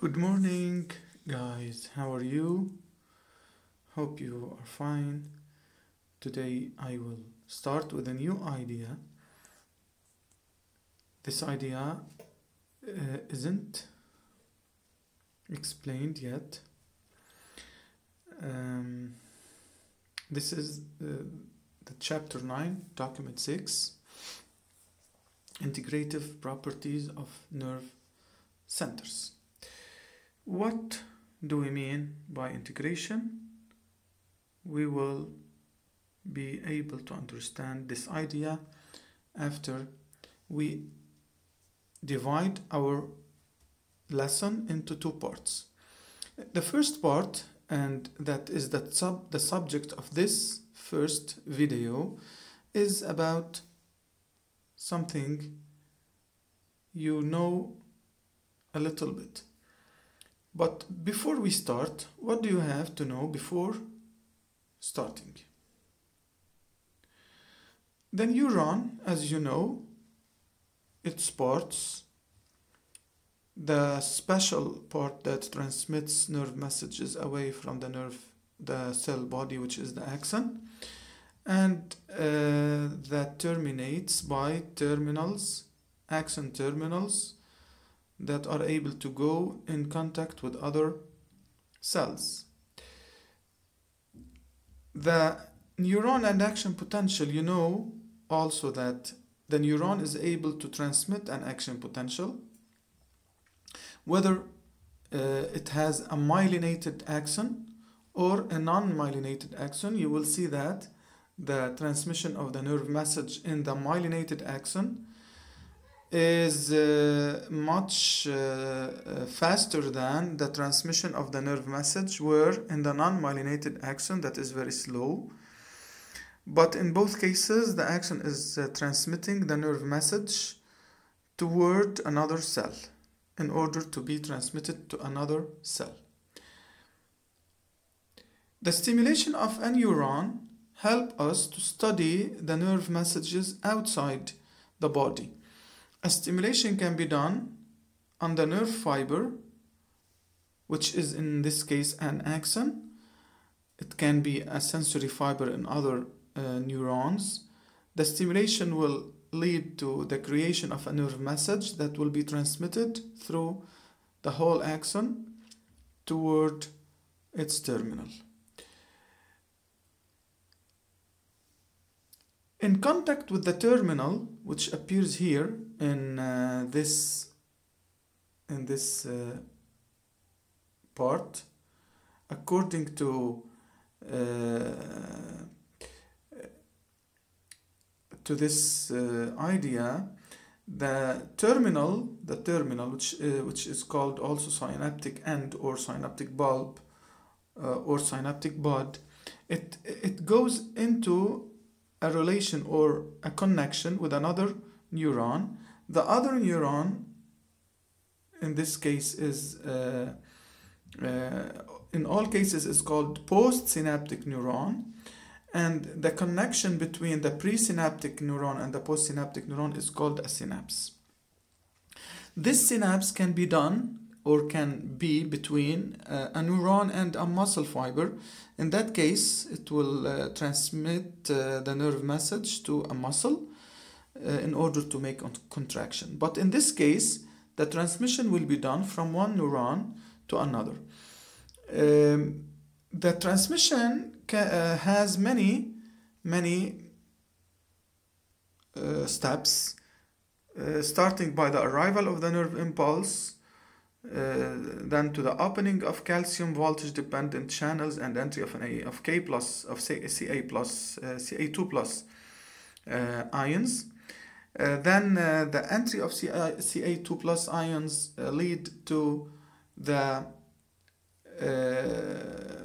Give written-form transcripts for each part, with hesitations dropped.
Good morning, guys. How are you? Hope you are fine. Today I will start with a new idea. This idea isn't explained yet. This is the chapter 9, document 6, integrative properties of nerve centers. What do we mean by integration? We will be able to understand this idea after we divide our lesson into two parts. The first part, and that is the subject of this first video, is about something you know a little bit. But before we start, what do you have to know before starting? The neuron, as you know, it supports the special part that transmits nerve messages away from the cell body, which is the axon, and that terminates by terminals, axon terminals, that are able to go in contact with other cells. The neuron and action potential, you know also that the neuron is able to transmit an action potential, whether it has a myelinated axon or a non-myelinated axon. You will see that the transmission of the nerve message in the myelinated axon is much faster than the transmission of the nerve message, where in the non-myelinated axon that is very slow. But in both cases the axon is transmitting the nerve message toward another cell in order to be transmitted to another cell. The stimulation of a neuron helps us to study the nerve messages outside the body. A stimulation can be done on the nerve fiber, which is in this case an axon. It can be a sensory fiber in other neurons. The stimulation will lead to the creation of a nerve message that will be transmitted through the whole axon toward its terminal. In contact with the terminal, which appears here in this part, according to this idea, the terminal, which is called also synaptic end or synaptic bulb or synaptic bud, it goes into a relation or a connection with another neuron. The other neuron in this case is in all cases is called postsynaptic neuron, and the connection between the presynaptic neuron and the postsynaptic neuron is called a synapse. This synapse can be done or can be between a neuron and a muscle fiber. In that case, it will transmit the nerve message to a muscle in order to make a contraction. But in this case, the transmission will be done from one neuron to another. The transmission has many steps, starting by the arrival of the nerve impulse, then to the opening of calcium voltage dependent channels and entry of Ca2 plus ions. Then the entry of Ca2 plus ions lead to the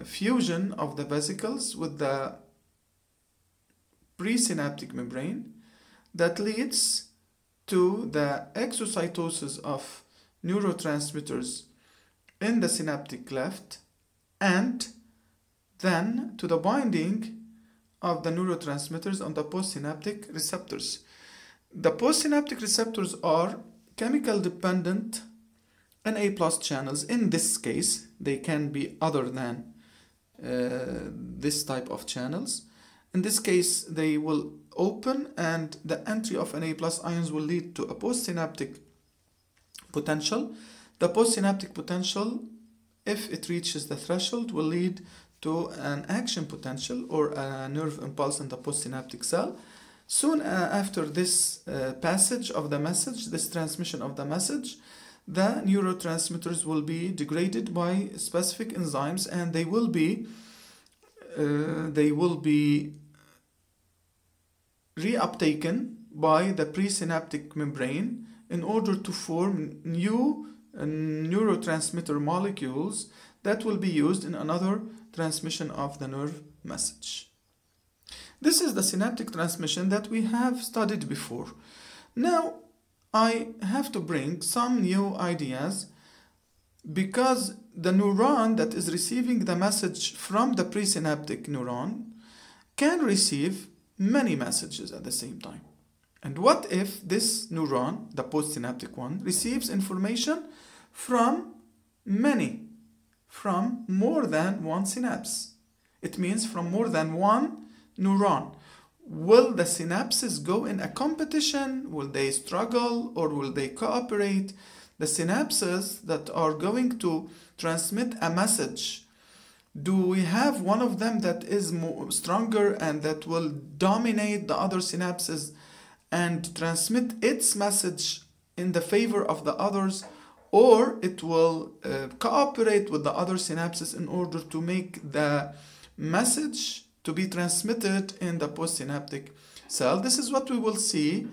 fusion of the vesicles with the presynaptic membrane that leads to the exocytosis of neurotransmitters in the synaptic cleft, and then to the binding of the neurotransmitters on the postsynaptic receptors. The postsynaptic receptors are chemical dependent Na plus channels. In this case, they can be other than this type of channels. In this case, they will open and the entry of Na plus ions will lead to a postsynaptic potential. The postsynaptic potential, if it reaches the threshold, will lead to an action potential or a nerve impulse in the postsynaptic cell. Soon after this passage of the message, this transmission of the message, the neurotransmitters will be degraded by specific enzymes, and they will be reuptaken by the presynaptic membrane in order to form new neurotransmitter molecules that will be used in another transmission of the nerve message. This is the synaptic transmission that we have studied before. Now I have to bring some new ideas, because the neuron that is receiving the message from the presynaptic neuron can receive many messages at the same time. And what if this neuron, the postsynaptic one, receives information from more than one synapse? It means from more than one neuron. Will the synapses go in a competition? Will they struggle, or will they cooperate? The synapses that are going to transmit a message, do we have one of them that is stronger and that will dominate the other synapses and transmit its message in the favor of the others, or it will cooperate with the other synapses in order to make the message to be transmitted in the postsynaptic cell? This is what we will see.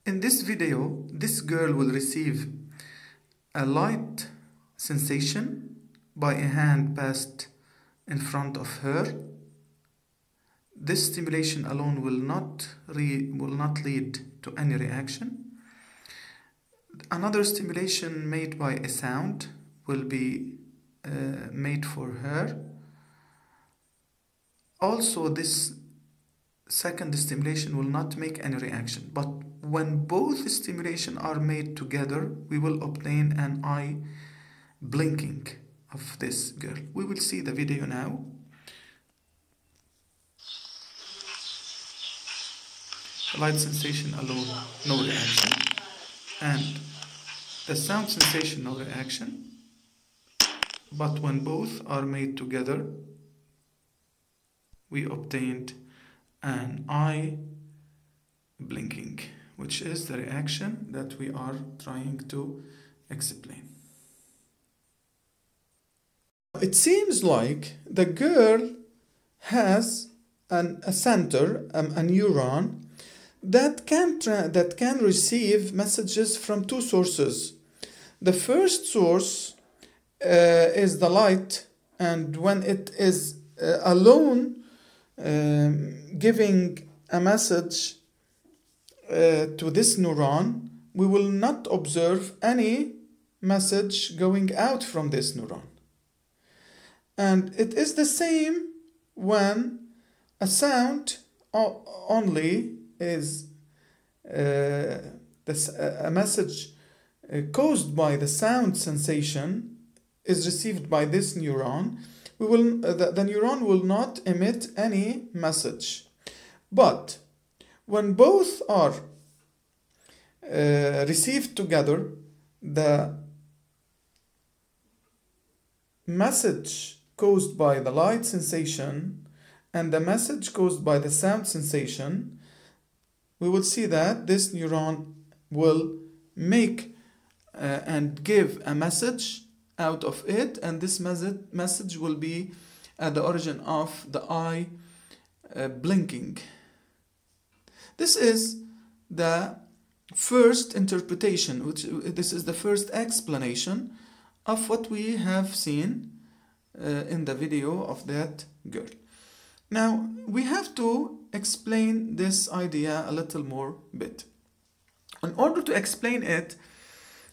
In this video, this girl will receive a light sensation by a hand passed in front of her. This stimulation alone will not lead to any reaction. Another stimulation made by a sound will be made for her. Also, this second stimulation will not make any reaction, but when both stimulations are made together, we will obtain an eye blinking of this girl. We will see the video now. The light sensation alone, no reaction, and the sound sensation, no reaction, but when both are made together, we obtained an eye blinking, which is the reaction that we are trying to explain. It seems like the girl has a center, a neuron, that can receive messages from two sources. The first source is the light, and when it is alone giving a message to this neuron, we will not observe any message going out from this neuron. And it is the same when a sound only is a message caused by the sound sensation is received by this neuron. The neuron will not emit any message. But when both are received together, the message caused by the light sensation and the message caused by the sound sensation, we will see that this neuron will make and give a message out of it, and this message will be at the origin of the eye blinking. This is the first interpretation, this is the first explanation of what we have seen in the video of that girl. Now we have to explain this idea a little more bit. In order to explain it,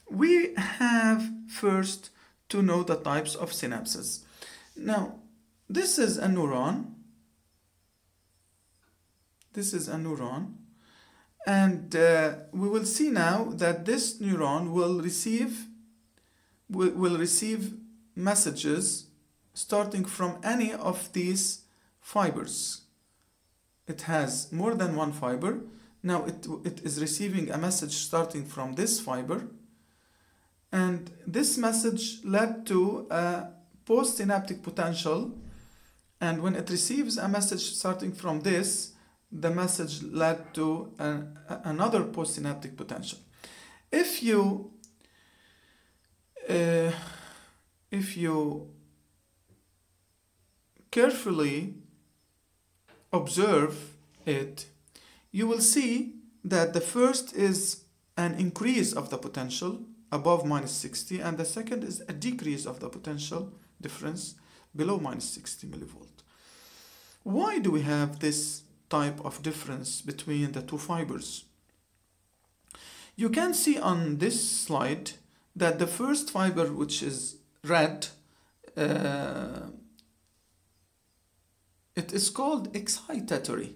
we have first to know the types of synapses. Now this is a neuron. This is a neuron, and we will see now that this neuron will receive will receive messages starting from any of these fibers. It has more than one fiber. Now it is receiving a message starting from this fiber, and this message led to a postsynaptic potential, and when it receives a message starting from this, the message led to another postsynaptic potential. If you carefully observe it, you will see that the first is an increase of the potential above -60, and the second is a decrease of the potential difference below -60 millivolt. Why do we have this type of difference between the two fibers? You can see on this slide that the first fiber, which is red, it is called excitatory,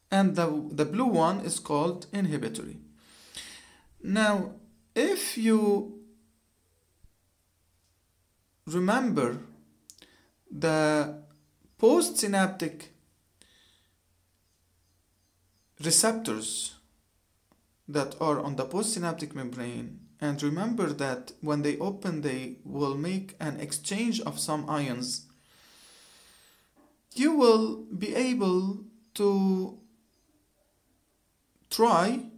and the blue one is called inhibitory. Now, if you remember the postsynaptic receptors that are on the postsynaptic membrane, and remember that when they open, they will make an exchange of some ions, you will be able to try,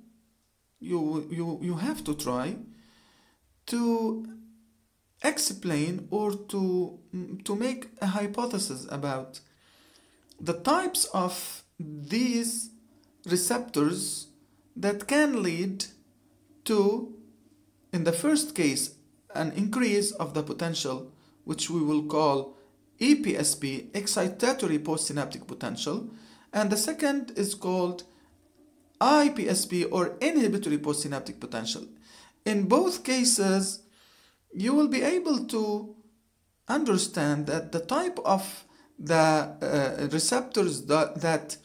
you have to try to explain or to make a hypothesis about the types of these receptors that can lead to, in the first case, an increase of the potential, which we will call EPSP, excitatory postsynaptic potential, and the second is called IPSP, or inhibitory postsynaptic potential. In both cases, you will be able to understand that the type of the receptors that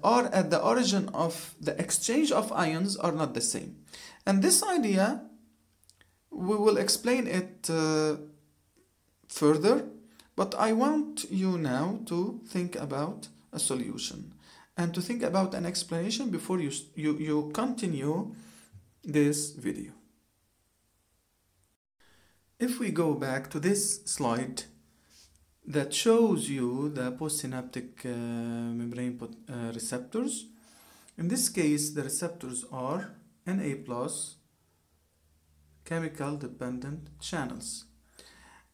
are at the origin of the exchange of ions are not the same. And this idea, we will explain it further, but I want you now to think about a solution and to think about an explanation before you continue this video. If we go back to this slide that shows you the postsynaptic membrane receptors, in this case the receptors are Na+ chemical dependent channels,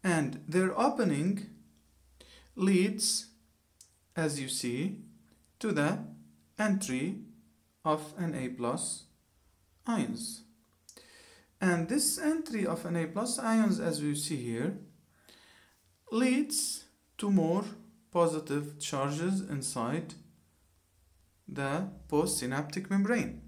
and their opening leads, as you see, to the entry of Na+ ions. And this entry of Na+ ions, as we see here, leads to more positive charges inside the postsynaptic membrane.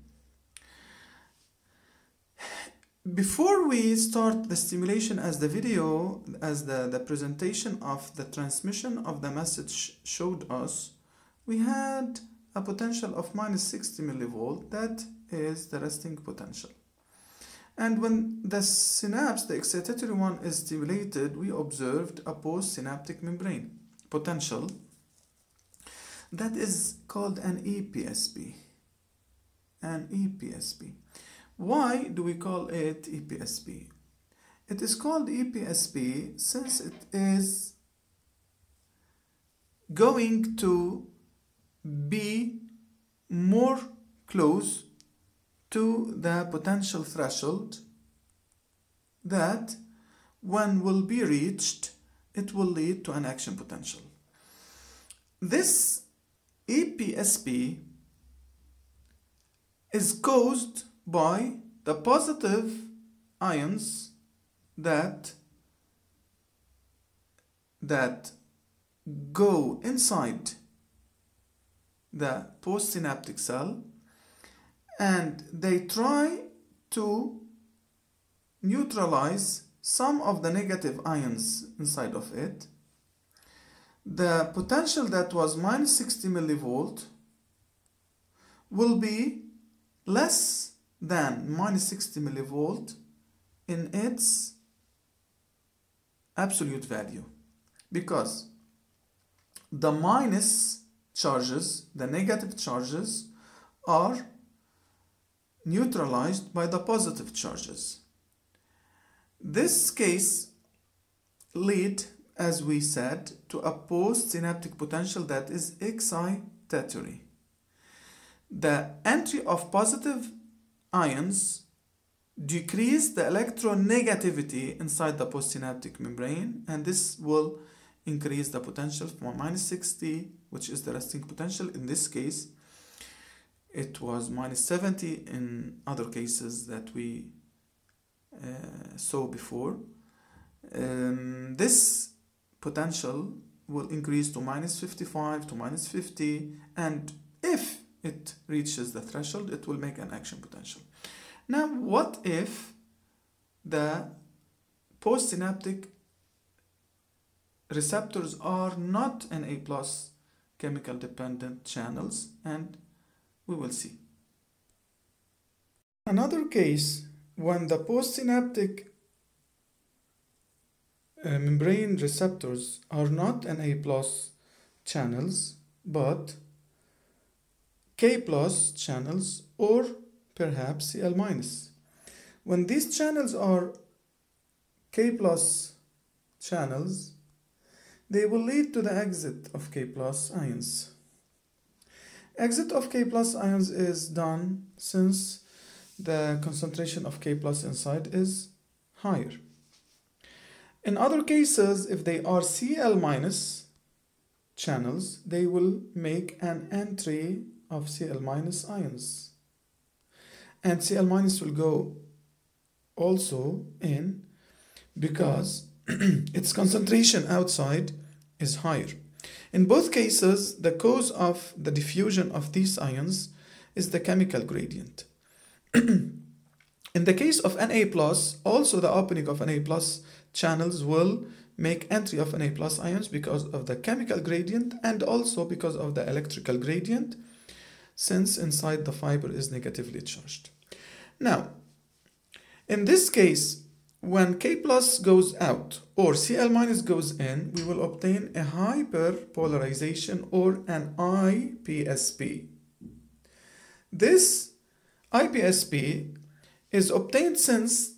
Before we start the stimulation, as the video, as the presentation of the transmission of the message showed us, we had a potential of -60 millivolt. That is the resting potential. And when the synapse, the excitatory one, is stimulated, we observed a postsynaptic membrane potential that is called an EPSP. An EPSP. Why do we call it EPSP? It is called EPSP since it is going to be more close to the potential threshold that, when will be reached, it will lead to an action potential. This EPSP is caused by the positive ions that go inside the postsynaptic cell, and they try to neutralize some of the negative ions inside of it. The potential that was -60 millivolt will be less than -60 millivolt in its absolute value, because the minus charges, the negative charges, are neutralized by the positive charges. This case lead, as we said, to a postsynaptic potential that is excitatory. The entry of positive ions decrease the electronegativity inside the postsynaptic membrane, and this will increase the potential from minus 60, which is the resting potential. In this case, it was minus 70 in other cases that we saw before. This potential will increase to minus 55 to minus 50, and if it reaches the threshold, it will make an action potential. Now, what if the postsynaptic receptors are not Na plus chemical dependent channels? And we will see. Another case, when the postsynaptic membrane receptors are not Na plus channels but K plus channels, or perhaps Cl minus. When these channels are K plus channels, they will lead to the exit of K plus ions. Exit of K plus ions is done since the concentration of K plus inside is higher. In other cases, if they are Cl minus channels, they will make an entry of Cl minus ions. And Cl minus will go also in because its concentration outside is higher. In both cases, the cause of the diffusion of these ions is the chemical gradient. In the case of Na+, also the opening of Na+ channels will make entry of Na+ ions because of the chemical gradient and also because of the electrical gradient, since inside the fiber is negatively charged. Now, in this case, when K plus goes out or Cl minus goes in, we will obtain a hyperpolarization or an IPSP. This IPSP is obtained since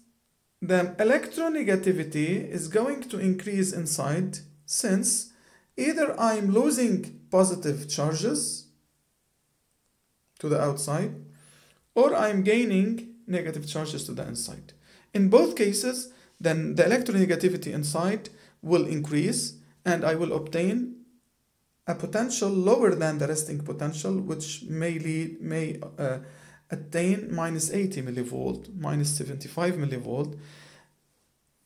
the electronegativity is going to increase inside, since either I'm losing positive charges to the outside or I'm gaining negative charges to the inside. In both cases, then the electronegativity inside will increase and I will obtain a potential lower than the resting potential, which may attain minus 80 millivolt, minus 75 millivolt,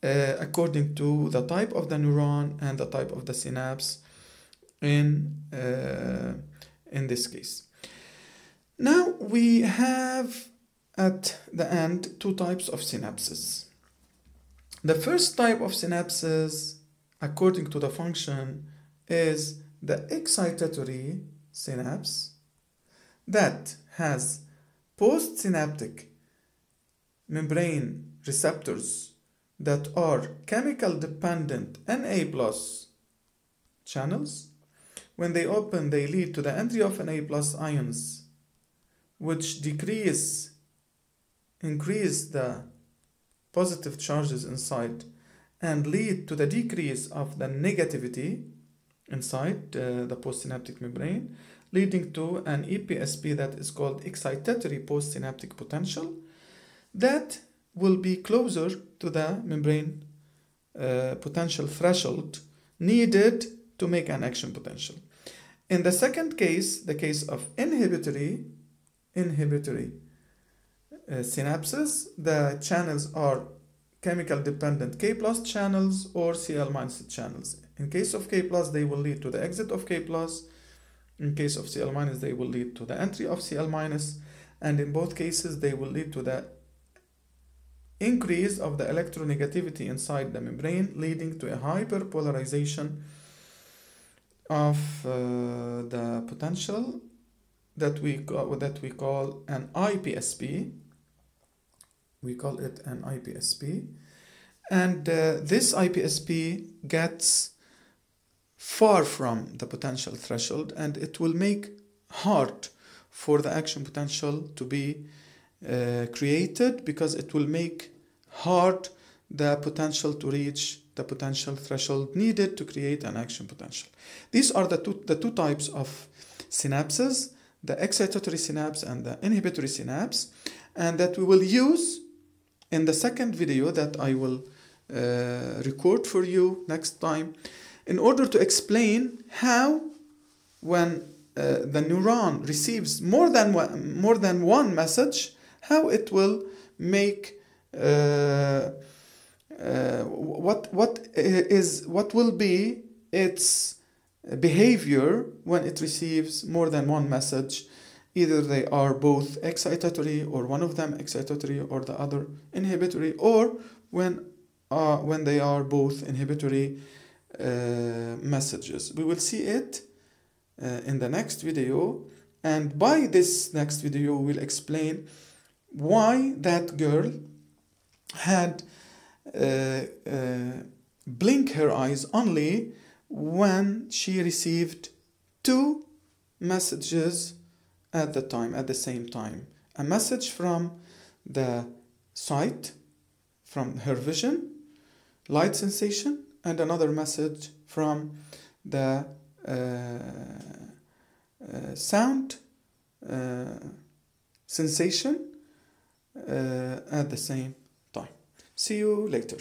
according to the type of the neuron and the type of the synapse in this case. Now we have at the end two types of synapses. The first type of synapses, according to the function, is the excitatory synapse that has postsynaptic membrane receptors that are chemical dependent Na plus channels. When they open, they lead to the entry of Na plus ions, which increase the positive charges inside and lead to the decrease of the negativity inside the postsynaptic membrane, leading to an EPSP that is called excitatory postsynaptic potential that will be closer to the membrane potential threshold needed to make an action potential. In the second case, the case of inhibitory synapses, the channels are chemical dependent K plus channels or Cl minus channels. In case of K plus, they will lead to the exit of K plus. In case of Cl minus, they will lead to the entry of Cl minus. And in both cases, they will lead to the increase of the electronegativity inside the membrane, leading to a hyperpolarization of the potential that we call an IPSP. We call it an IPSP. And this IPSP gets far from the potential threshold, and it will make hard for the action potential to be created, because it will make hard the potential to reach the potential threshold needed to create an action potential. These are the two types of synapses, the excitatory synapse and the inhibitory synapse, and that we will use in the second video that I will record for you next time, in order to explain how, when the neuron receives more than one message, how it will make what will be its behavior when it receives more than one message. Either they are both excitatory, or one of them excitatory or the other inhibitory, or when they are both inhibitory messages. We will see it in the next video, and by this next video we will explain why that girl had blink her eyes only when she received two messages at the same time. A message from the sight, from her vision, light sensation, and another message from the sound sensation at the same time. See you later.